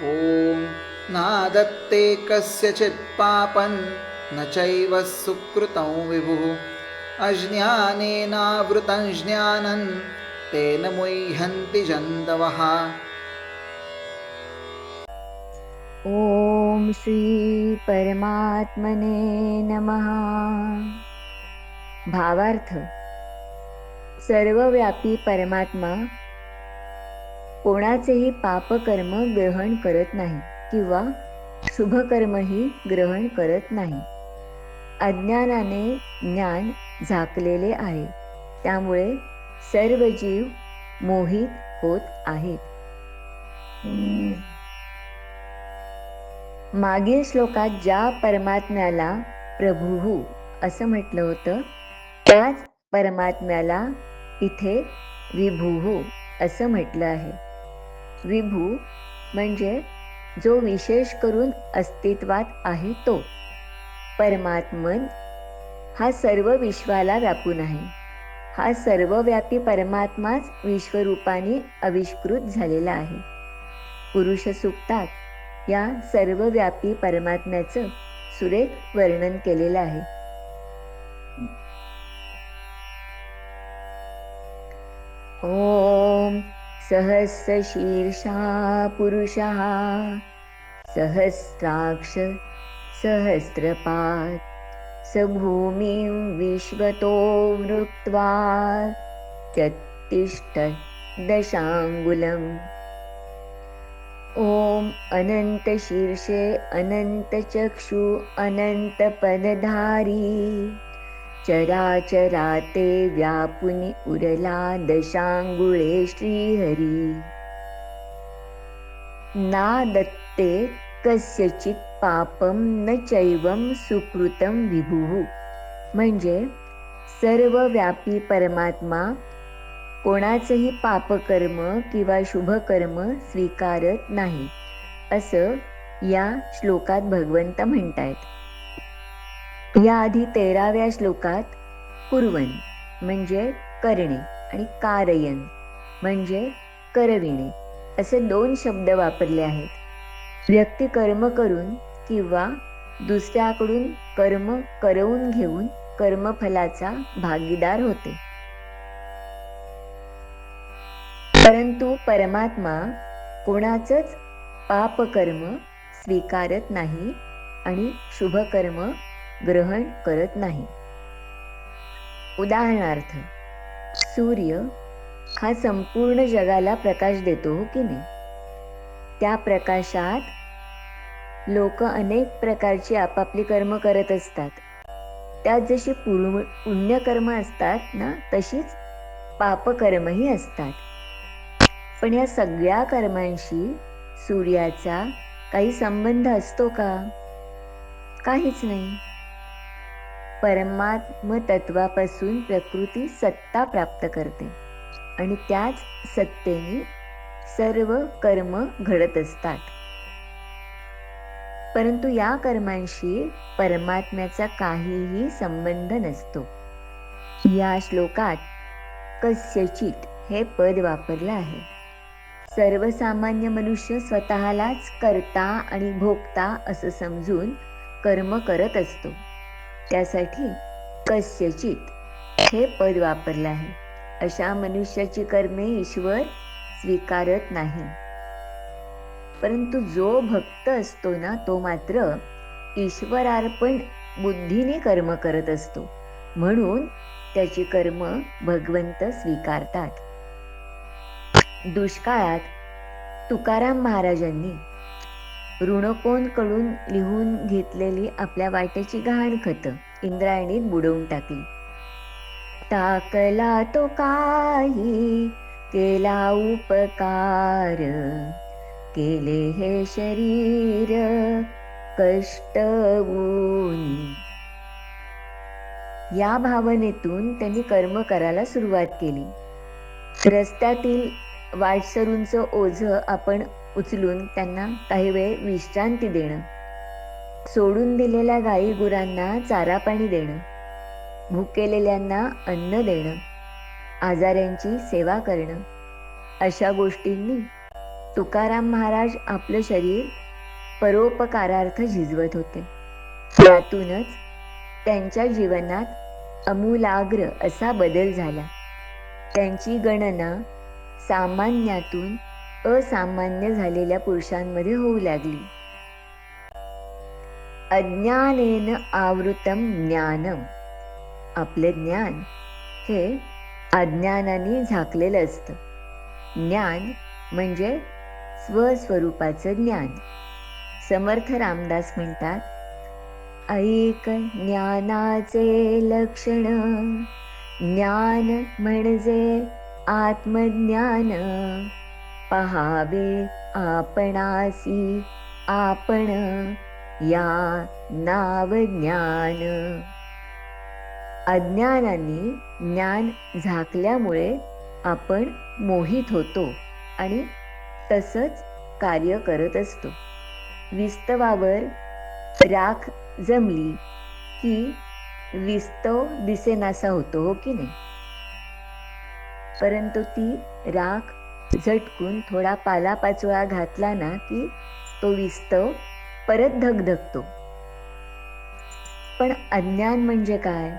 ॐ नादत्ते कस्यचित् पापं न चैव सुकृतं विभुः अज्ञानेनावृतं ज्ञानं तेन मुह्यन्ति जन्तवः। ओम श्री परमात्मने नमः। भावार्थ: सर्वव्यापी परमात्मा कोणाचेही पापकर्म ग्रहण करत नाही किंवा शुभकर्मही ग्रहण करत नाही. अज्ञानाने ज्ञान झाकलेले आहे, त्यामुळे सर्व जीव मोहित होत आहेत. मागील श्लोकात ज्या परमात्म्याला प्रभुः असं म्हटलं होतं, त्याच परमात्म्याला इथे विभुः असं म्हटलं आहे. विभू म्हणजे जो विशेष करून अस्तित्वात आहे तो. परमात्मन हा सर्व विश्वाला व्यापून आहे. हा सर्वव्यापी परमात्माच विश्वरूपाने आविष्कृत झालेला आहे. पुरुष सूक्तात या सर्वव्यापी परमात्म्याचं सुरेख वर्णन केलेलं आहे. ओम सहस्रशीर्षा पुरुषः सहस्राक्ष सहस्रपाद स भूमिं विश्वतो वृत्वा त्यत्तिष्ठत् दशांगुलम्. ओम अनंत शीर्षे अनंत चक्षु अनंत पदधारी चराचराते व्यापुनी उरला दशांगुळे श्रीहरी. ना दत्ते कस्यचित पापम न चैवम सुकृतम विभुः म्हणजे सर्वव्यापी परमात्मा कोणाचेही पापकर्म किंवा शुभकर्म स्वीकारत नाही, असं या श्लोकात भगवंत म्हणतायत. याआधी 13व्या श्लोकात कुर्वन् म्हणजे करणे आणि कारयन म्हणजे करविणे असे 2 शब्द वापरले आहेत. व्यक्ती कर्म करून किंवा दुसऱ्याकडून कर्म करवून घेऊन कर्मफलाचा भागीदार होते. परंतु परमात्मा कोणाचंच पापकर्म स्वीकारत नाही आणि शुभकर्म ग्रहण करत नाही. उदाहरणार्थ, सूर्य हा संपूर्ण जगाला प्रकाश देतो, हो की नाही? त्या प्रकाशात लोक अनेक प्रकारची आपापली कर्म करत असतात. त्यात जशी पुण्यकर्म असतात ना, तशीच पापकर्मही असतात. पण या सगळ्या कर्मांशी सूर्याचा काही संबंध असतो का? काहीच नाही. परमात्म तत्वापासून प्रकृती सत्ता प्राप्त करते आणि त्याच सत्तेने सर्व कर्म घडत असतात. परंतु या कर्मांशी परमात्म्याचा काहीही संबंध नसतो. या श्लोकात कस्यचित हे पद वापरलं आहे. सर्वसामान्य मनुष्य स्वतःलाच कर्ता आणि भोक्ता असं समजून कर्म करत असतो. त्यासाठी कस्यचित हे पद वापरलं आहे. अशा मनुष्याची कर्मे ईश्वर स्वीकारत नाही. परंतु जो भक्त असतो ना, तो मात्र ईश्वरार्पण बुद्धीने कर्म करत असतो, म्हणून त्याची कर्म भगवंत स्वीकारतात. दुष्काळात तुकाराम महाराजांनी ऋणकोंकडून लिहून घेतलेली आपल्या वाट्याची गहाणखतं इंद्रायणीत बुडवून टाकली. टाकला तो काही केला उपकार, केले हे शरीर कष्टवूनी. या भावनेतून त्यांनी कर्म करायला सुरुवात केली. रस्त्यातील वाटसरूंचं ओझं आपण उचलून त्यांना काही वेळ विश्रांती देणं, सोडून दिलेल्या गाई गुरांना चारा पाणी देणं, भुकेलेल्यांना अन्न देणं, आजाऱ्यांची सेवा करणं, अशा गोष्टींनी तुकाराम महाराज आपलं शरीर परोपकारार्थ झिजवत होते. यातूनच त्यांच्या जीवनात अमूलाग्र असा बदल झाला. त्यांची गणना सामान्यातून असामान्य झालेल्या पुरुषांमध्ये होऊ लागली. अज्ञानेन आवृतम ज्ञानम. आपले ज्ञान हे अज्ञानाने झाकलेलं असतं. ज्ञान म्हणजे स्वस्वरूपाचं ज्ञान. समर्थ रामदास म्हणतात, ऐक ज्ञानाचे लक्षण, ज्ञान म्हणजे आत्मज्ञान. पहावे आपणासी आपण, या नाव ज्ञान. अज्ञानाने ज्ञान झाकल्यामुळे आपण मोहित होतो आणि तसंच कार्य करत असतो. विस्तवावर राख जमली की विस्तव दिसेनासा होतो, हो की नाही? परंतु ती राख झटकून थोडा पालापाचोळा घातला ना की तो विस्तव परत धगधगतो. पण अज्ञान म्हणजे काय?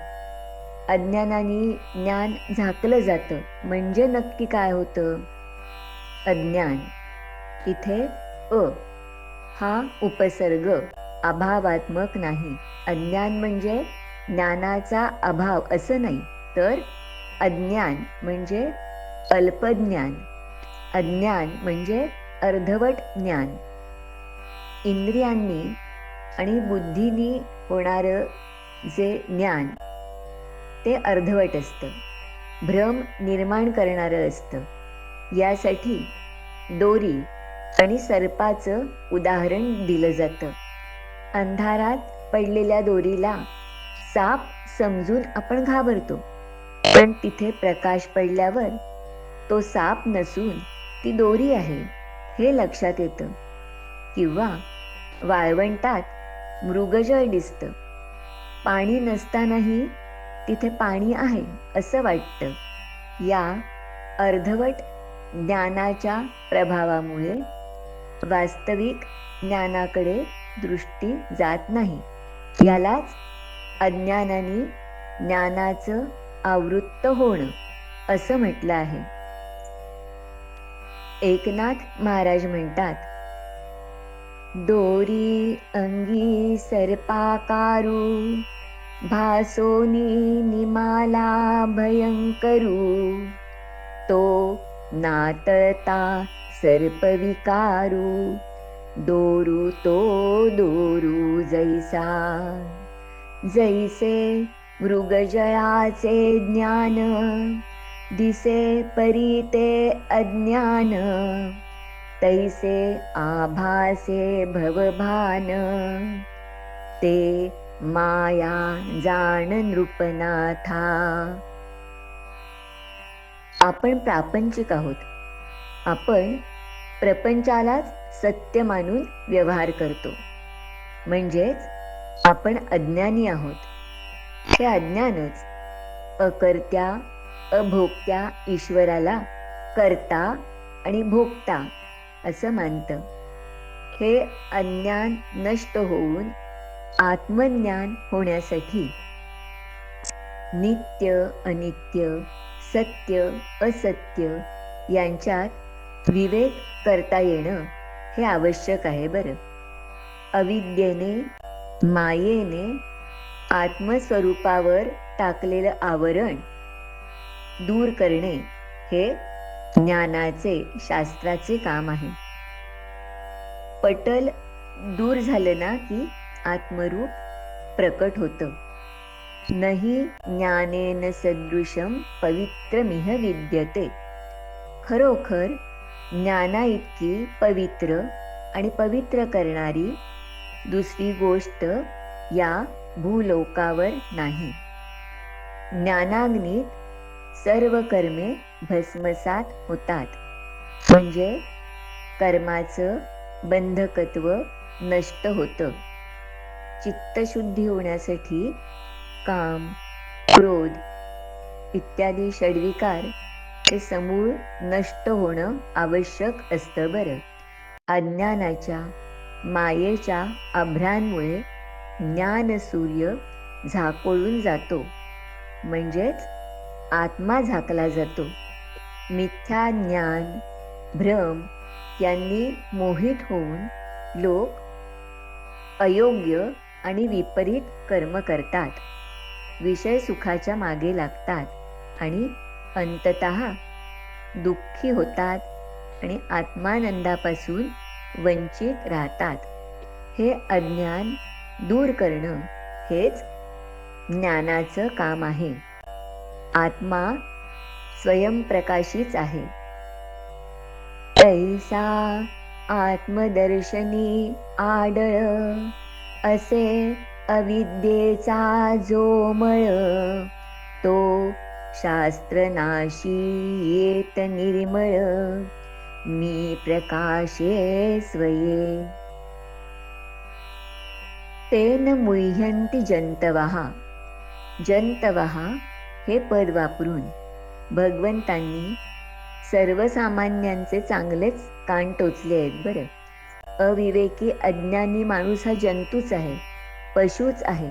अज्ञानाने ज्ञान झाकलं जातं म्हणजे नक्की काय होतं? अज्ञान, इथे अ हा उपसर्ग अभावात्मक नाही. अज्ञान म्हणजे ज्ञानाचा अभाव असं नाही, तर अज्ञान म्हणजे अल्पज्ञान. अज्ञान म्हणजे अर्धवट ज्ञान. इंद्रियांनी आणि बुद्धीनी होणारं जे ज्ञान ते अर्धवट असतं, भ्रम निर्माण करणारं असतं. यासाठी दोरी आणि सर्पाचं उदाहरण दिलं जातं. अंधारात पडलेल्या दोरीला साप समजून आपण घाबरतो, पण तिथे प्रकाश पडल्यावर तो साप नसून ती दोरी आहे हे लक्षात येतं. किंवा वाळवंटात मृगजळ दिसतं, पाणी नसतानाही तिथे पाणी आहे असं वाटतं. या अर्धवट ज्ञानाच्या प्रभावामुळे वास्तविक ज्ञानाकडे दृष्टी जात नाही. यालाच अज्ञानाने ज्ञानाचं आवृत्त होणं असं म्हटलं आहे. एकनाथ महाराज म्हणतात, दोरी अंगी सर्पाकारू, भासोनी निमाला भयंकरू. तो नातळता सर्पविकारू, दोरू तो दोरू जैसा. जैसे मृगजळाचे ज्ञान, दिसे परी ते अज्ञान. तैसे आभासे भवभान, ते माया जाण नृपनाथा. आपण प्रापंचिक आहोत. आपण प्रपंचालाच सत्य मानून व्यवहार करतो, म्हणजेच आपण अज्ञानी आहोत. हे अज्ञानच अकर्त्या अभोक्त्या ईश्वराला कर्ता आणि भोक्ता असं मानतं. हे अज्ञान नष्ट होऊन आत्मज्ञान होण्यासाठी नित्य अनित्य, सत्य असत्य यांच्यात विवेक करता येणं हे आवश्यक आहे. बरं, अविद्येने मायेने आत्मस्वरूपावर टाकलेलं आवरण दूर करणे हे ज्ञानाचे, शास्त्राचे काम आहे. पटल दूर झालं ना की आत्मरूप प्रकट होतं. नहि ज्ञानेन सदृशम पवित्रमिह विद्यते. खरोखर ज्ञाना इतकी पवित्र आणि पवित्र करणारी दुसरी गोष्ट या भूलोकावर नाही. ज्ञानाग्नीत सर्व कर्मे भस्मसात होतात, म्हणजे कर्माचं बंधकत्व नष्ट होतं. चित्तशुद्धी होण्यासाठी काम, क्रोध इत्यादी षड्विकार हे समूळ नष्ट होणं आवश्यक असतं बरं. अज्ञानाच्या मायेच्या आभ्रांमुळे ज्ञानसूर्य झाकोळून जातो, म्हणजेच आत्मा झाकला जातो. मिथ्या ज्ञान भ्रम यांनी मोहित होऊन लोक अयोग्य आणि विपरीत कर्म करतात, विषय सुखाच्या मागे लागतात आणि अंततः दुःखी होतात आणि आत्मानंदापासून वंचित राहतात. हे अज्ञान दूर करणं हेच ज्ञानाचं काम आहे. आत्मा स्वयंप्रकाशीच आहे. तैसा आत्मदर्शनी आडळ, असे अविद्येचा जो मळ, तो शास्त्रनाशी येत निर्मळ, मी प्रकाशे स्वये. तेन मुह्यन्ति जंतवः. जंतवः हे पद वापरून भगवंतांनी सर्वसामान्यांचे चांगलेच कान टोचले आहेत बरं. अविवेकी अज्ञानी माणूस हा जंतूच आहे, पशूच आहे.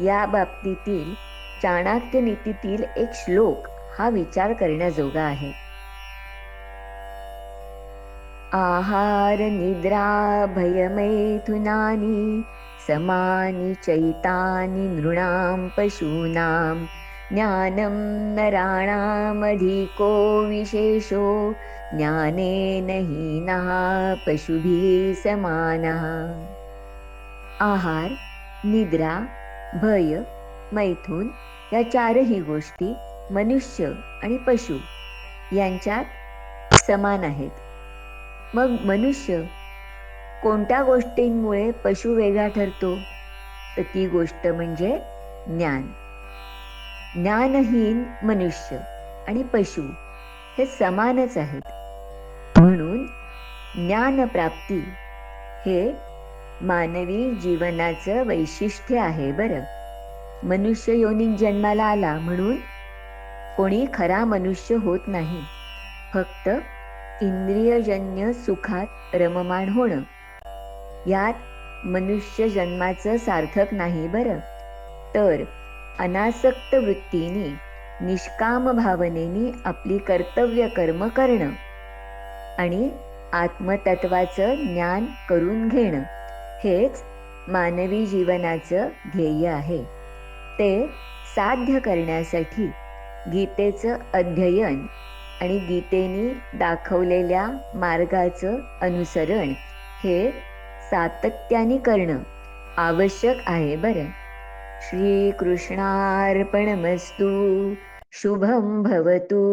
या बाबतीतील चाणक्य नीतीतील एक श्लोक हा विचार करण्याजोगा आहे. आहार निद्रा भयमैथुनानि समानि चैतानि नृणां पशूनां, ज्ञानं नराणामधिको विशेषो, ज्ञानेन हीनः पशुभिः समानः. आहार, निद्रा, भय, मैथुन या चारही गोष्टी मनुष्य आणि पशु यांच्यात समान आहेत. मग मनुष्य कोणत्या गोष्टींमुळे पशु वेगळा ठरतो? तर ती गोष्ट म्हणजे ज्ञान. ज्ञानहीन मनुष्य आणि पशु हे समानच आहेत. म्हणून ज्ञानप्राप्ती हे मानवी जीवनाचं वैशिष्ट्य आहे बरं. मनुष्य योनीत जन्माला आला म्हणून कोणी खरा मनुष्य होत नाही. फक्त इंद्रियजन्य सुखात रममाण होणं, यात मनुष्य जन्माचं सार्थक नाही बरं. तर अनासक्त वृत्तीने निष्काम भावनेने आपली कर्तव्य कर्म करणं आणि आत्मतत्वाचं ज्ञान करून घेणं हेच मानवी जीवनाचं ध्येय आहे. ते साध्य करण्यासाठी गीतेचं अध्ययन आणि गीतेने दाखवलेल्या मार्गाचं अनुसरण हे सातत्याने करणं आवश्यक आहे बरं. श्रीकृष्णार्पणमस्तु. शुभं भवतु.